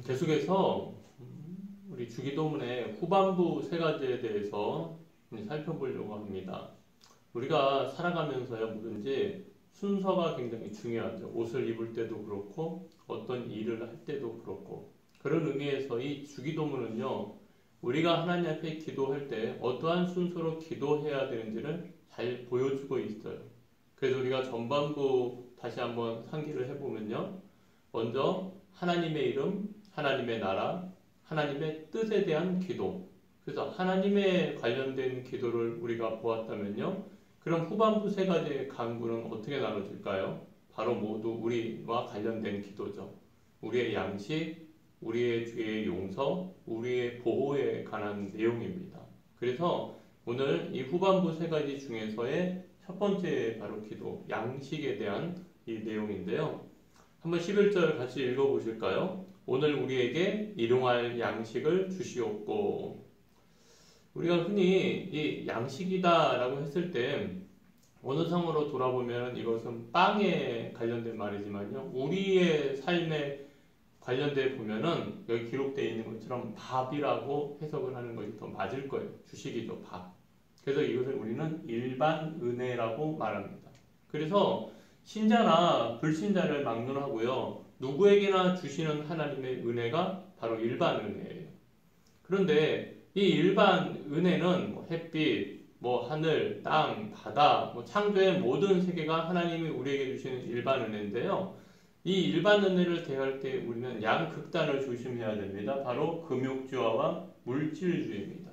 계속해서 우리 주기도문의 후반부 세 가지에 대해서 살펴보려고 합니다. 우리가 살아가면서요, 뭐든지 순서가 굉장히 중요하죠. 옷을 입을 때도 그렇고 어떤 일을 할 때도 그렇고, 그런 의미에서 이 주기도문은요, 우리가 하나님 앞에 기도할 때 어떠한 순서로 기도해야 되는지를 잘 보여주고 있어요. 그래서 우리가 전반부 다시 한번 상기를 해보면요, 먼저 하나님의 이름, 하나님의 나라, 하나님의 뜻에 대한 기도. 그래서 하나님에 관련된 기도를 우리가 보았다면요, 그럼 후반부 세 가지의 간구는 어떻게 나눠질까요? 바로 모두 우리와 관련된 기도죠. 우리의 양식, 우리의 죄의 용서, 우리의 보호에 관한 내용입니다. 그래서 오늘 이 후반부 세 가지 중에서의 첫 번째 바로 기도, 양식에 대한 이 내용인데요. 한번 11절 같이 읽어보실까요? 오늘 우리에게 일용할 양식을 주시옵고. 우리가 흔히 이 양식이다라고 했을 때 어느 성으로 돌아보면 이것은 빵에 관련된 말이지만요, 우리의 삶에 관련돼 보면은 여기 기록되어 있는 것처럼 밥이라고 해석을 하는 것이 더 맞을 거예요. 주식이죠, 밥. 그래서 이것을 우리는 일반 은혜라고 말합니다. 그래서 신자나 불신자를 막론하고요, 누구에게나 주시는 하나님의 은혜가 바로 일반 은혜예요. 그런데 이 일반 은혜는 햇빛, 하늘, 땅, 바다, 창조의 모든 세계가 하나님이 우리에게 주시는 일반 은혜인데요. 이 일반 은혜를 대할 때 우리는 양극단을 조심해야 됩니다. 바로 금욕주의와 물질주의입니다.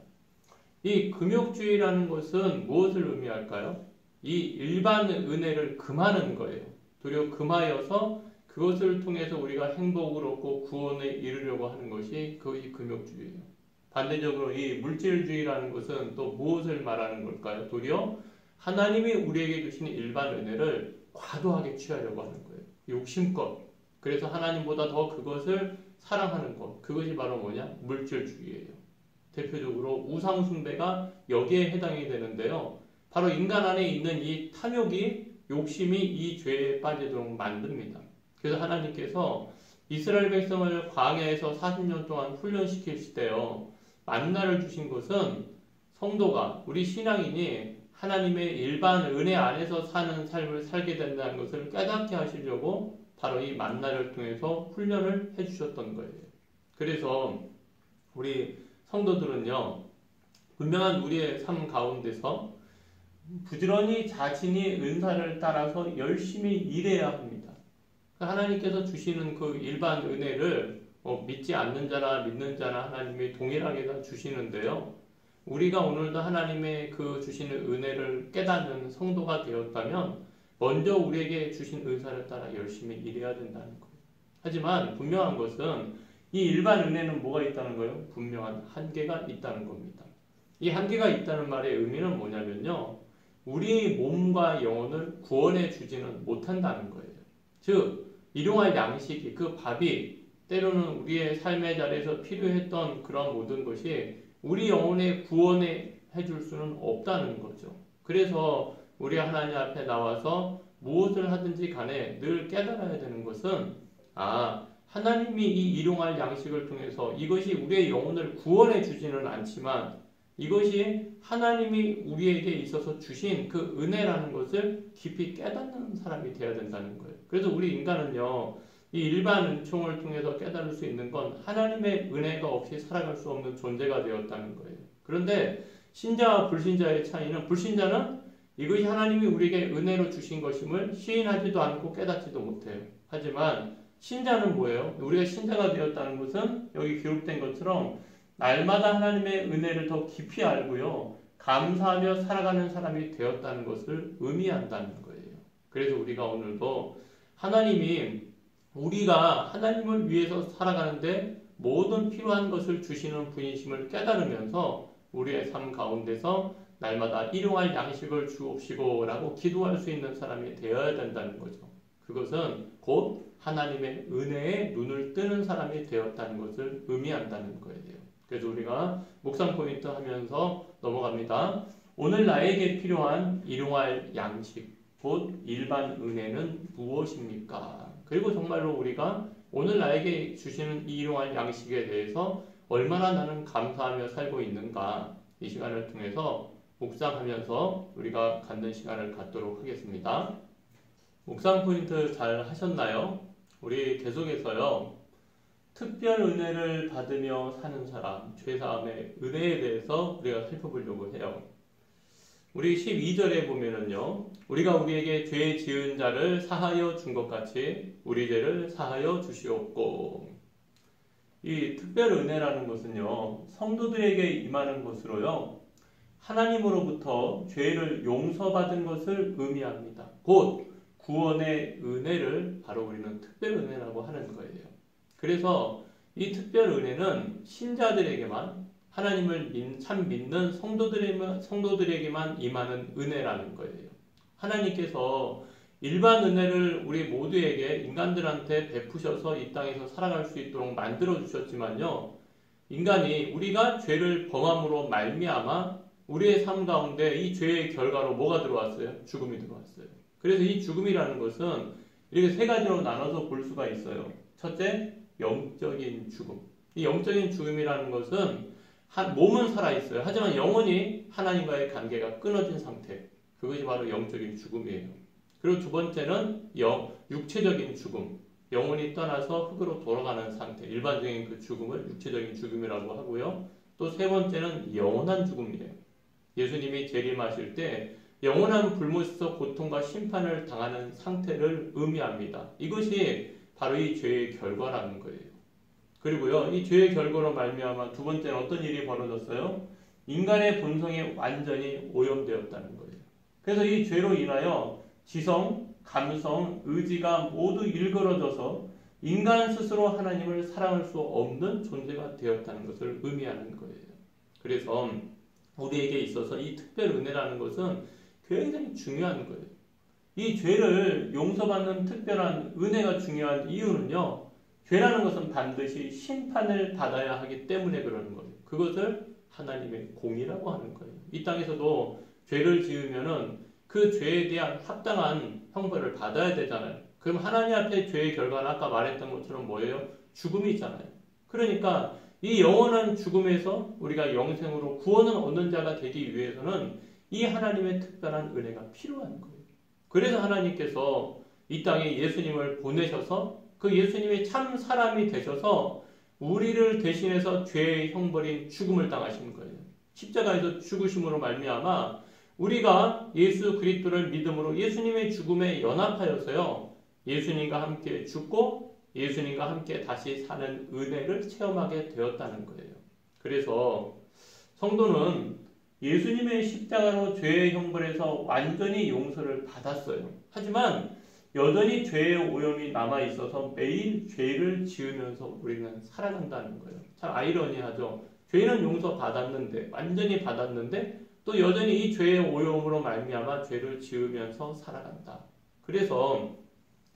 이 금욕주의라는 것은 무엇을 의미할까요? 이 일반 은혜를 금하는 거예요. 도리어 금하여서 그것을 통해서 우리가 행복을 얻고 구원에 이르려고 하는 것이 그것이 금욕주의예요. 반대적으로 이 물질주의라는 것은 또 무엇을 말하는 걸까요? 도리어 하나님이 우리에게 주시는 일반 은혜를 과도하게 취하려고 하는 거예요. 욕심껏. 그래서 하나님보다 더 그것을 사랑하는 것. 그것이 바로 뭐냐? 물질주의예요. 대표적으로 우상숭배가 여기에 해당이 되는데요. 바로 인간 안에 있는 이 탐욕이, 욕심이 이 죄에 빠지도록 만듭니다. 그래서 하나님께서 이스라엘 백성을 광야에서 40년 동안 훈련시키실 때요, 만나를 주신 것은 성도가, 우리 신앙인이 하나님의 일반 은혜 안에서 사는 삶을 살게 된다는 것을 깨닫게 하시려고 바로 이 만나를 통해서 훈련을 해주셨던 거예요. 그래서 우리 성도들은요, 분명한 우리의 삶 가운데서 부지런히 자신이 은사를 따라서 열심히 일해야 합니다. 하나님께서 주시는 그 일반 은혜를 믿지 않는 자나 믿는 자나 하나님이 동일하게 다 주시는데요. 우리가 오늘도 하나님의 그 주시는 은혜를 깨닫는 성도가 되었다면 먼저 우리에게 주신 은사를 따라 열심히 일해야 된다는 거예요. 하지만 분명한 것은 이 일반 은혜는 뭐가 있다는 거예요? 분명한 한계가 있다는 겁니다. 이 한계가 있다는 말의 의미는 뭐냐면요, 우리 몸과 영혼을 구원해 주지는 못한다는 거예요. 즉, 일용할 양식이, 그 밥이 때로는 우리의 삶의 자리에서 필요했던 그런 모든 것이 우리 영혼의 구원에 해줄 수는 없다는 거죠. 그래서 우리 하나님 앞에 나와서 무엇을 하든지 간에 늘 깨달아야 되는 것은, 하나님이 이 일용할 양식을 통해서 이것이 우리의 영혼을 구원해 주지는 않지만 이것이 하나님이 우리에게 있어서 주신 그 은혜라는 것을 깊이 깨닫는 사람이 되어야 된다는 거예요. 그래서 우리 인간은요, 이 일반 은총을 통해서 깨달을 수 있는 건 하나님의 은혜가 없이 살아갈 수 없는 존재가 되었다는 거예요. 그런데 신자와 불신자의 차이는, 불신자는 이것이 하나님이 우리에게 은혜로 주신 것임을 시인하지도 않고 깨닫지도 못해요. 하지만 신자는 뭐예요? 우리가 신자가 되었다는 것은 여기 기록된 것처럼 날마다 하나님의 은혜를 더 깊이 알고요, 감사하며 살아가는 사람이 되었다는 것을 의미한다는 거예요. 그래서 우리가 오늘도 하나님이 우리가 하나님을 위해서 살아가는데 모든 필요한 것을 주시는 분이심을 깨달으면서 우리의 삶 가운데서 날마다 일용할 양식을 주옵시고 라고 기도할 수 있는 사람이 되어야 된다는 거죠. 그것은 곧 하나님의 은혜에 눈을 뜨는 사람이 되었다는 것을 의미한다는 거예요. 그래서 우리가 묵상 포인트 하면서 넘어갑니다. 오늘 나에게 필요한 일용할 양식, 곧 일반 은혜는 무엇입니까? 그리고 정말로 우리가 오늘 나에게 주시는 이 일용할 양식에 대해서 얼마나 나는 감사하며 살고 있는가, 이 시간을 통해서 묵상하면서 우리가 갖는 시간을 갖도록 하겠습니다. 묵상 포인트 잘 하셨나요? 우리 계속해서요, 특별 은혜를 받으며 사는 사람, 죄사함의 은혜에 대해서 우리가 살펴보려고 해요. 우리 12절에 보면은요, 우리가 우리에게 죄 지은 자를 사하여 준 것 같이 우리 죄를 사하여 주시옵고. 이 특별 은혜라는 것은요, 성도들에게 임하는 것으로요, 하나님으로부터 죄를 용서받은 것을 의미합니다. 곧 구원의 은혜를 바로 우리는 특별 은혜라고 하는 거예요. 그래서 이 특별 은혜는 신자들에게만, 하나님을 참 믿는 성도들에게만 임하는 은혜라는 거예요. 하나님께서 일반 은혜를 우리 모두에게, 인간들한테 베푸셔서 이 땅에서 살아갈 수 있도록 만들어 주셨지만요, 인간이 우리가 죄를 범함으로 말미암아 우리의 삶 가운데 이 죄의 결과로 뭐가 들어왔어요? 죽음이 들어왔어요. 그래서 이 죽음이라는 것은 이렇게 세 가지로 나눠서 볼 수가 있어요. 첫째, 영적인 죽음. 이 영적인 죽음이라는 것은 몸은 살아있어요. 하지만 영혼이 하나님과의 관계가 끊어진 상태. 그것이 바로 영적인 죽음이에요. 그리고 두 번째는 육체적인 죽음. 영혼이 떠나서 흙으로 돌아가는 상태. 일반적인 그 죽음을 육체적인 죽음이라고 하고요. 또 세 번째는 영원한 죽음이에요. 예수님이 재림하실 때 영원한 불못에서 고통과 심판을 당하는 상태를 의미합니다. 이것이 바로 이 죄의 결과라는 거예요. 그리고요, 이 죄의 결과로 말미암아 두 번째는 어떤 일이 벌어졌어요? 인간의 본성이 완전히 오염되었다는 거예요. 그래서 이 죄로 인하여 지성, 감성, 의지가 모두 일그러져서 인간 스스로 하나님을 사랑할 수 없는 존재가 되었다는 것을 의미하는 거예요. 그래서 우리에게 있어서 이 특별 은혜라는 것은 굉장히 중요한 거예요. 이 죄를 용서받는 특별한 은혜가 중요한 이유는요, 죄라는 것은 반드시 심판을 받아야 하기 때문에 그러는 거예요. 그것을 하나님의 공의라고 하는 거예요. 이 땅에서도 죄를 지으면은 그 죄에 대한 합당한 형벌을 받아야 되잖아요. 그럼 하나님 앞에 죄의 결과는 아까 말했던 것처럼 뭐예요? 죽음이잖아요. 그러니까 이 영원한 죽음에서 우리가 영생으로 구원을 얻는 자가 되기 위해서는 이 하나님의 특별한 은혜가 필요한 거예요. 그래서 하나님께서 이 땅에 예수님을 보내셔서 그 예수님이 참 사람이 되셔서 우리를 대신해서 죄의 형벌인 죽음을 당하신 거예요. 십자가에서 죽으심으로 말미암아 우리가 예수 그리스도를 믿음으로 예수님의 죽음에 연합하여서요, 예수님과 함께 죽고 예수님과 함께 다시 사는 은혜를 체험하게 되었다는 거예요. 그래서 성도는 예수님의 십자가로 죄의 형벌에서 완전히 용서를 받았어요. 하지만 여전히 죄의 오염이 남아있어서 매일 죄를 지으면서 우리는 살아간다는 거예요. 참 아이러니하죠. 죄는 용서받았는데, 완전히 받았는데 또 여전히 이 죄의 오염으로 말미암아 죄를 지으면서 살아간다. 그래서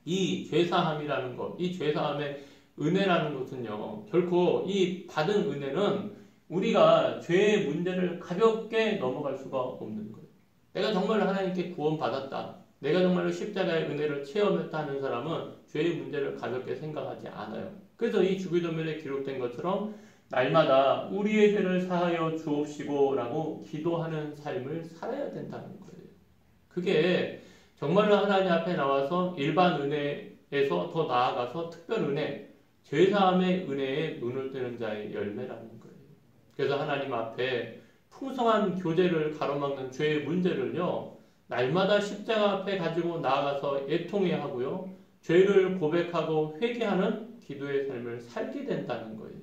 이 죄사함이라는 것, 이 죄사함의 은혜라는 것은요, 결코 이 받은 은혜는 우리가 죄의 문제를 가볍게 넘어갈 수가 없는 거예요. 내가 정말로 하나님께 구원받았다, 내가 정말로 십자가의 은혜를 체험했다 하는 사람은 죄의 문제를 가볍게 생각하지 않아요. 그래서 이 주기도면에 기록된 것처럼 날마다 우리의 죄를 사하여 주옵시고 라고 기도하는 삶을 살아야 된다는 거예요. 그게 정말로 하나님 앞에 나와서 일반 은혜에서 더 나아가서 특별 은혜, 죄사함의 은혜에 눈을 뜨는 자의 열매라는 거예요. 그래서 하나님 앞에 풍성한 교제를 가로막는 죄의 문제를요, 날마다 십자가 앞에 가지고 나아가서 애통해야 하고요, 죄를 고백하고 회개하는 기도의 삶을 살게 된다는 거예요.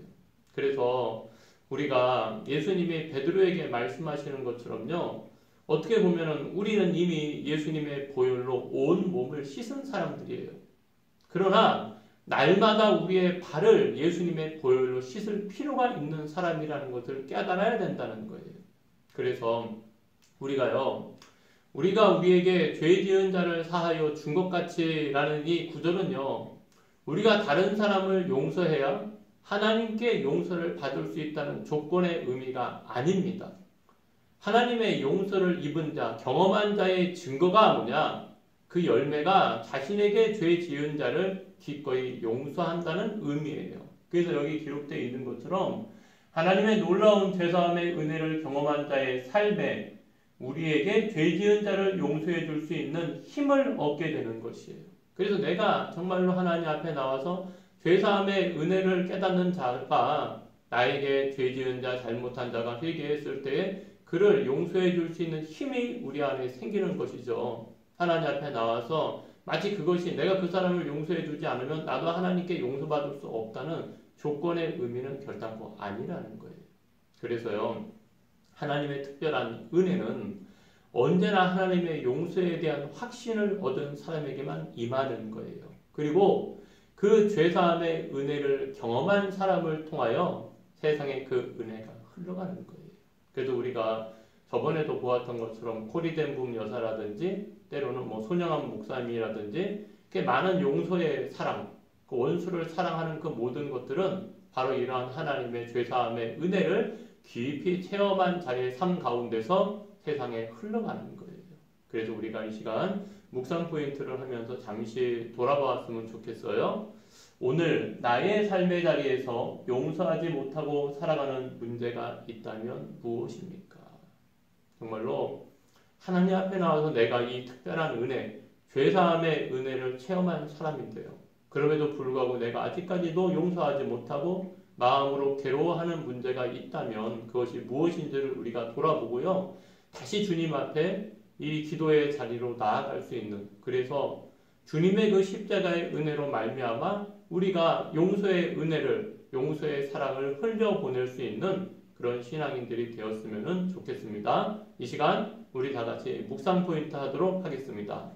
그래서 우리가 예수님이 베드로에게 말씀하시는 것처럼요, 어떻게 보면은 우리는 이미 예수님의 보혈로 온 몸을 씻은 사람들이에요. 그러나 날마다 우리의 발을 예수님의 보혈로 씻을 필요가 있는 사람이라는 것을 깨달아야 된다는 거예요. 그래서 우리가 우리에게 죄 지은 자를 사하여 준 것 같이 라는 이 구절은요, 우리가 다른 사람을 용서해야 하나님께 용서를 받을 수 있다는 조건의 의미가 아닙니다. 하나님의 용서를 입은 자, 경험한 자의 증거가 뭐냐? 그 열매가 자신에게 죄 지은 자를 기꺼이 용서한다는 의미예요. 그래서 여기 기록되어 있는 것처럼 하나님의 놀라운 죄사함의 은혜를 경험한 자의 삶에 우리에게 죄 지은 자를 용서해 줄 수 있는 힘을 얻게 되는 것이에요. 그래서 내가 정말로 하나님 앞에 나와서 죄사함의 은혜를 깨닫는 자가 나에게 죄 지은 자, 잘못한 자가 회개했을 때에 그를 용서해 줄 수 있는 힘이 우리 안에 생기는 것이죠. 하나님 앞에 나와서 마치 그것이 내가 그 사람을 용서해 주지 않으면 나도 하나님께 용서받을 수 없다는 조건의 의미는 결단코 아니라는 거예요. 그래서요, 하나님의 특별한 은혜는 언제나 하나님의 용서에 대한 확신을 얻은 사람에게만 임하는 거예요. 그리고 그 죄사함의 은혜를 경험한 사람을 통하여 세상에 그 은혜가 흘러가는 거예요. 그래서 우리가 저번에도 보았던 것처럼 코리덴붐 여사라든지 때로는 손영환 목사님이라든지 많은 용서의 사랑, 그 원수를 사랑하는 그 모든 것들은 바로 이러한 하나님의 죄사함의 은혜를 깊이 체험한 자의 삶 가운데서 세상에 흘러가는 거예요. 그래서 우리가 이 시간 묵상 포인트를 하면서 잠시 돌아보았으면 좋겠어요. 오늘 나의 삶의 자리에서 용서하지 못하고 살아가는 문제가 있다면 무엇입니까? 정말로 하나님 앞에 나와서 내가 이 특별한 은혜, 죄사함의 은혜를 체험한 사람인데요. 그럼에도 불구하고 내가 아직까지도 용서하지 못하고 마음으로 괴로워하는 문제가 있다면 그것이 무엇인지를 우리가 돌아보고요. 다시 주님 앞에 이 기도의 자리로 나아갈 수 있는, 그래서 주님의 그 십자가의 은혜로 말미암아 우리가 용서의 은혜를, 용서의 사랑을 흘려보낼 수 있는 그런 신앙인들이 되었으면 좋겠습니다. 이 시간 우리 다 같이 묵상 포인트 하도록 하겠습니다.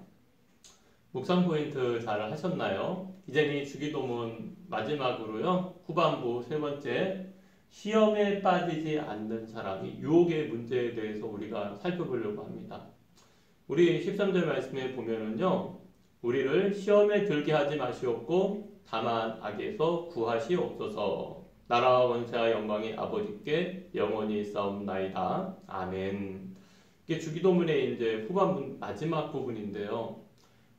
묵상 포인트 잘 하셨나요? 이제 이 주기도문 마지막으로요. 후반부 세 번째, 시험에 빠지지 않는 사람이 유혹의 문제에 대해서 우리가 살펴보려고 합니다. 우리 13절 말씀에 보면은요. 우리를 시험에 들게 하지 마시옵고 다만 악에서 구하시옵소서. 나라와 원세와 영광이 아버지께 영원히 있사옵나이다. 아멘. 이게 주기도문의 이제 후반부 마지막 부분인데요.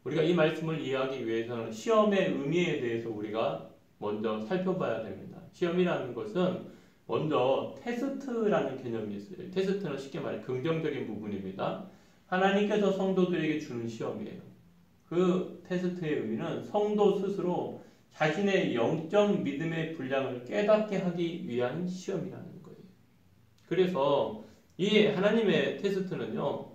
우리가 이 말씀을 이해하기 위해서는 시험의 의미에 대해서 우리가 먼저 살펴봐야 됩니다. 시험이라는 것은 먼저 테스트라는 개념이 있어요. 테스트는 쉽게 말해 긍정적인 부분입니다. 하나님께서 성도들에게 주는 시험이에요. 그 테스트의 의미는 성도 스스로 자신의 영적 믿음의 분량을 깨닫게 하기 위한 시험이라는 거예요. 그래서 이 하나님의 테스트는요,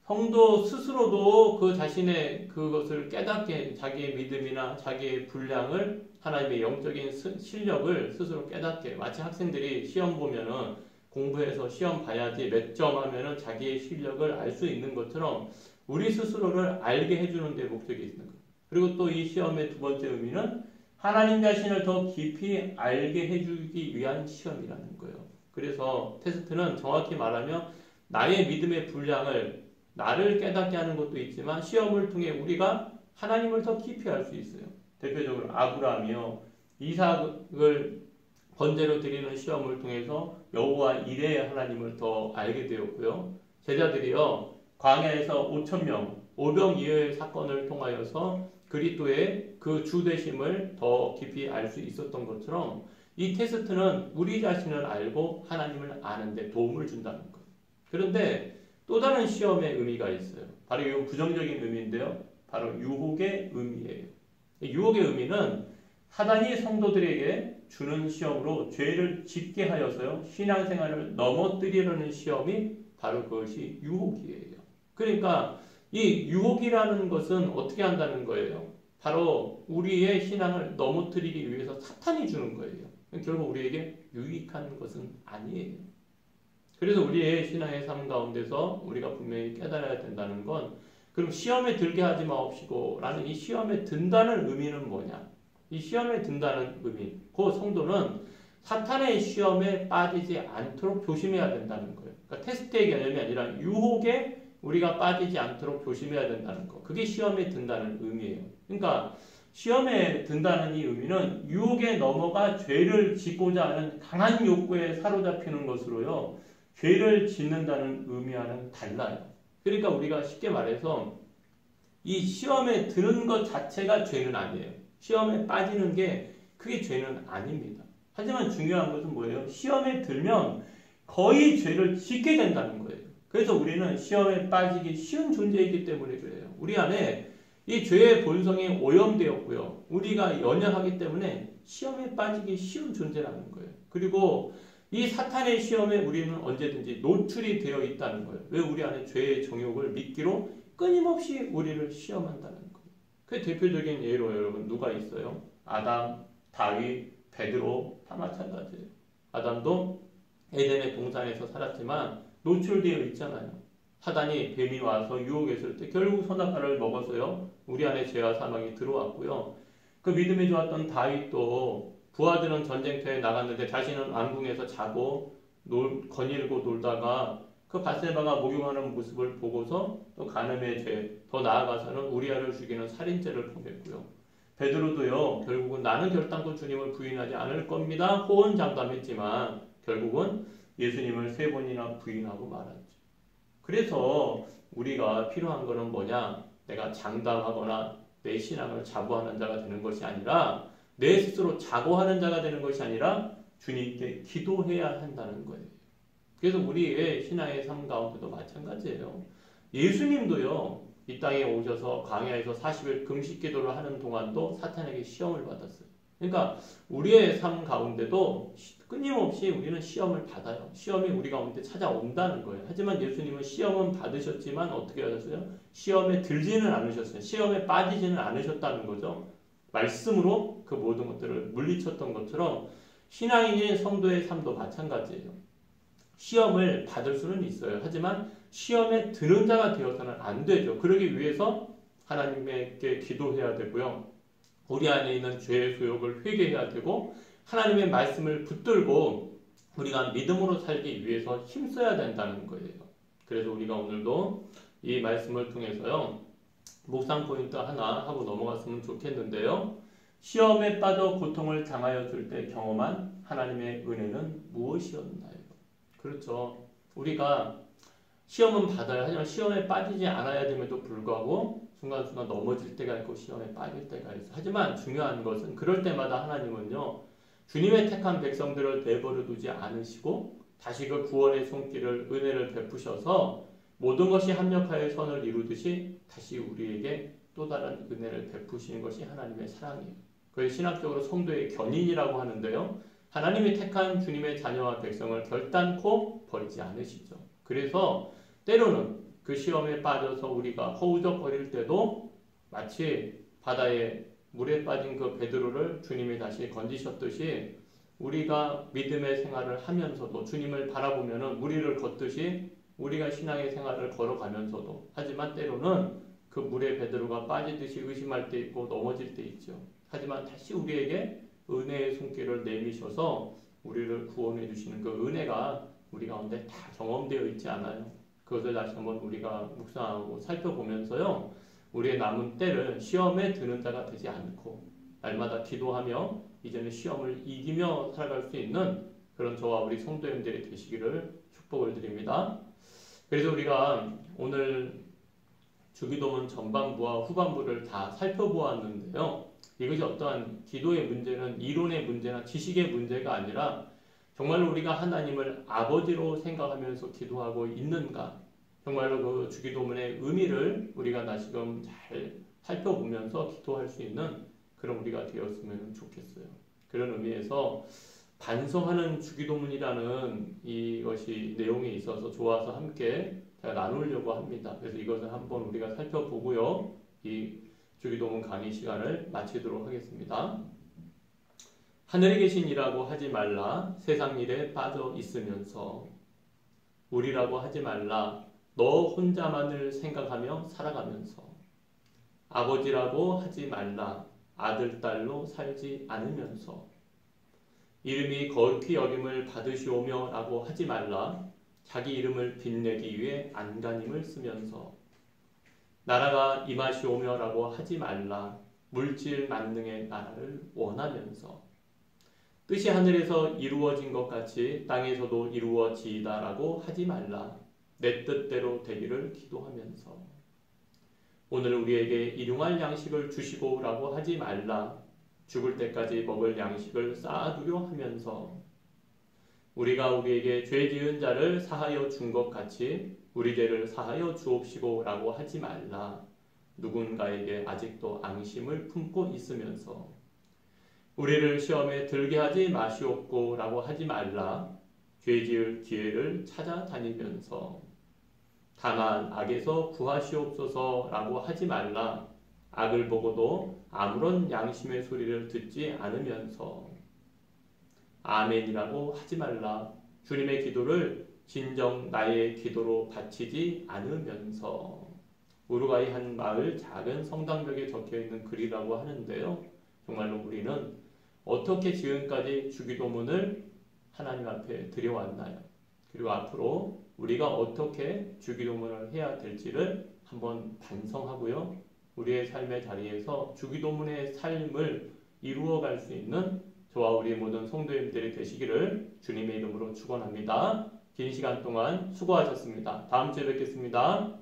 성도 스스로도 그 자신의 그것을 깨닫게, 자기의 믿음이나 자기의 분량을, 하나님의 영적인 실력을 스스로 깨닫게, 마치 학생들이 시험 보면은 공부해서 시험 봐야지 몇 점 하면은 자기의 실력을 알 수 있는 것처럼 우리 스스로를 알게 해주는 데 목적이 있는 거예요. 그리고 또 이 시험의 두 번째 의미는 하나님 자신을 더 깊이 알게 해주기 위한 시험이라는 거예요. 그래서 테스트는 정확히 말하면 나의 믿음의 분량을, 나를 깨닫게 하는 것도 있지만 시험을 통해 우리가 하나님을 더 깊이 알 수 있어요. 대표적으로 아브라함이요, 이삭을 번제로 드리는 시험을 통해서 여호와 이레의 하나님을 더 알게 되었고요. 제자들이요, 광야에서 5,000명, 오병이어의 사건을 통하여서 그리스도의 그 주되심을 더 깊이 알 수 있었던 것처럼 이 테스트는 우리 자신을 알고 하나님을 아는 데 도움을 준다는 거예요. 그런데 또 다른 시험의 의미가 있어요. 바로 이 부정적인 의미인데요. 바로 유혹의 의미예요. 유혹의 의미는 사단이 성도들에게 주는 시험으로 죄를 짓게 하여서요, 신앙생활을 넘어뜨리려는 시험이 바로 그것이 유혹이에요. 그러니까 이 유혹이라는 것은 어떻게 한다는 거예요? 바로 우리의 신앙을 넘어뜨리기 위해서 사탄이 주는 거예요. 결국 우리에게 유익한 것은 아니에요. 그래서 우리의 신앙의 삶 가운데서 우리가 분명히 깨달아야 된다는 건, 그럼 시험에 들게 하지 마옵시고 라는 이 시험에 든다는 의미는 뭐냐? 이 시험에 든다는 의미, 그 성도는 사탄의 시험에 빠지지 않도록 조심해야 된다는 거예요. 그러니까 테스트의 개념이 아니라 유혹에 우리가 빠지지 않도록 조심해야 된다는 거. 그게 시험에 든다는 의미예요. 그러니까 시험에 든다는 이 의미는 유혹에 넘어가 죄를 짓고자 하는 강한 욕구에 사로잡히는 것으로요, 죄를 짓는다는 의미와는 달라요. 그러니까 우리가 쉽게 말해서 이 시험에 드는 것 자체가 죄는 아니에요. 시험에 빠지는 게 그게 죄는 아닙니다. 하지만 중요한 것은 뭐예요? 시험에 들면 거의 죄를 짓게 된다는 거예요. 그래서 우리는 시험에 빠지기 쉬운 존재이기 때문에 그래요. 우리 안에 이 죄의 본성이 오염되었고요. 우리가 연약하기 때문에 시험에 빠지기 쉬운 존재라는 거예요. 그리고 이 사탄의 시험에 우리는 언제든지 노출이 되어 있다는 거예요. 왜? 우리 안에 죄의 정욕을 미끼로 끊임없이 우리를 시험한다는 거예요. 그 대표적인 예로 여러분 누가 있어요? 아담, 다윗, 베드로 다 마찬가지예요. 아담도 에덴의 동산에서 살았지만 노출되어 있잖아요. 사단이 뱀이 와서 유혹했을 때 결국 선악과를 먹어서요. 우리 안에 죄와 사망이 들어왔고요. 그 믿음이 좋았던 다윗도 부하들은 전쟁터에 나갔는데 자신은 왕궁에서 자고 거닐고 놀다가 그 밧세바가 목욕하는 모습을 보고서 또 간음의 죄, 더 나아가서는 우리아를 죽이는 살인죄를 범했고요. 베드로도요. 결국은 나는 결단코 주님을 부인하지 않을 겁니다. 호언장담했지만 결국은 예수님을 3번이나 부인하고 말았죠. 그래서 우리가 필요한 것은 뭐냐? 내가 장담하거나 내 신앙을 자부하는 자가 되는 것이 아니라 내 스스로 자고하는 자가 되는 것이 아니라 주님께 기도해야 한다는 거예요. 그래서 우리의 신앙의 삶 가운데도 마찬가지예요. 예수님도요. 이 땅에 오셔서 광야에서 40일 금식 기도를 하는 동안도 사탄에게 시험을 받았어요. 그러니까 우리의 삶 가운데도 끊임없이 우리는 시험을 받아요. 시험이 우리 가운데 찾아온다는 거예요. 하지만 예수님은 시험은 받으셨지만 어떻게 하셨어요? 시험에 들지는 않으셨어요. 시험에 빠지지는 않으셨다는 거죠. 말씀으로 그 모든 것들을 물리쳤던 것처럼 신앙인인 성도의 삶도 마찬가지예요. 시험을 받을 수는 있어요. 하지만 시험에 드는 자가 되어서는 안 되죠. 그러기 위해서 하나님께 기도해야 되고요. 우리 안에 있는 죄의 소욕을 회개해야 되고 하나님의 말씀을 붙들고 우리가 믿음으로 살기 위해서 힘써야 된다는 거예요. 그래서 우리가 오늘도 이 말씀을 통해서요. 묵상 포인트 하나 하고 넘어갔으면 좋겠는데요. 시험에 빠져 고통을 당하였을 때 경험한 하나님의 은혜는 무엇이었나요? 그렇죠. 우리가 시험은 받아야 하지만 시험에 빠지지 않아야 됨에도 불구하고 순간순간 넘어질 때가 있고 시험에 빠질 때가 있어요. 하지만 중요한 것은 그럴 때마다 하나님은요. 주님의 택한 백성들을 내버려 두지 않으시고 다시 그 구원의 손길을 은혜를 베푸셔서 모든 것이 합력하여 선을 이루듯이 다시 우리에게 또 다른 은혜를 베푸시는 것이 하나님의 사랑이에요. 그걸 신학적으로 성도의 견인이라고 하는데요. 하나님이 택한 주님의 자녀와 백성을 결단코 버리지 않으시죠. 그래서 때로는 그 시험에 빠져서 우리가 허우적거릴 때도 마치 바다에 물에 빠진 그 베드로를 주님이 다시 건지셨듯이 우리가 믿음의 생활을 하면서도 주님을 바라보면은 무리를 걷듯이 우리가 신앙의 생활을 걸어가면서도 하지만 때로는 그 물에 베드로가 빠지듯이 의심할 때 있고 넘어질 때 있죠. 하지만 다시 우리에게 은혜의 손길을 내미셔서 우리를 구원해 주시는 그 은혜가 우리 가운데 다 경험되어 있지 않아요. 그것을 다시 한번 우리가 묵상하고 살펴보면서요. 우리의 남은 때를 시험에 드는 자가 되지 않고 날마다 기도하며 이제는 시험을 이기며 살아갈 수 있는 그런 저와 우리 성도님들이 되시기를 축복을 드립니다. 그래서 우리가 오늘 주기도문 전반부와 후반부를 다 살펴보았는데요. 이것이 어떠한 기도의 문제는 이론의 문제나 지식의 문제가 아니라 정말로 우리가 하나님을 아버지로 생각하면서 기도하고 있는가? 정말로 그 주기도문의 의미를 우리가 다시금 잘 살펴보면서 기도할 수 있는 그런 우리가 되었으면 좋겠어요. 그런 의미에서 반성하는 주기도문이라는 이것이 내용이 있어서 좋아서 함께 제가 나누려고 합니다. 그래서 이것을 한번 우리가 살펴보고요. 이 주기도문 강의 시간을 마치도록 하겠습니다. 하늘에 계신 이라고 하지 말라. 세상 일에 빠져 있으면서 우리라고 하지 말라. 너 혼자만을 생각하며 살아가면서 아버지라고 하지 말라. 아들, 딸로 살지 않으면서 이름이 거룩히 여김을 받으시오며 라고 하지 말라. 자기 이름을 빛내기 위해 안간힘을 쓰면서 나라가 임하시오며 라고 하지 말라. 물질 만능의 나라를 원하면서 뜻이 하늘에서 이루어진 것 같이 땅에서도 이루어지이다 라고 하지 말라. 내 뜻대로 되기를 기도하면서 오늘 우리에게 일용할 양식을 주시고 라고 하지 말라. 죽을 때까지 먹을 양식을 쌓아두려 하면서 우리가 우리에게 죄 지은 자를 사하여 준 것 같이 우리 죄를 사하여 주옵시고 라고 하지 말라. 누군가에게 아직도 앙심을 품고 있으면서 우리를 시험에 들게 하지 마시옵고 라고 하지 말라. 죄 지을 기회를 찾아다니면서 다만 악에서 구하시옵소서 라고 하지 말라. 악을 보고도 아무런 양심의 소리를 듣지 않으면서 아멘이라고 하지 말라. 주님의 기도를 진정 나의 기도로 바치지 않으면서 우루과이 한 마을 작은 성당벽에 적혀있는 글이라고 하는데요. 정말로 우리는 어떻게 지금까지 주기도문을 하나님 앞에 드려왔나요? 그리고 앞으로 우리가 어떻게 주기도문을 해야 될지를 한번 반성하고요. 우리의 삶의 자리에서 주기도문의 삶을 이루어갈 수 있는 저와 우리 모든 성도님들이 되시기를 주님의 이름으로 축원합니다. 긴 시간 동안 수고하셨습니다. 다음 주에 뵙겠습니다.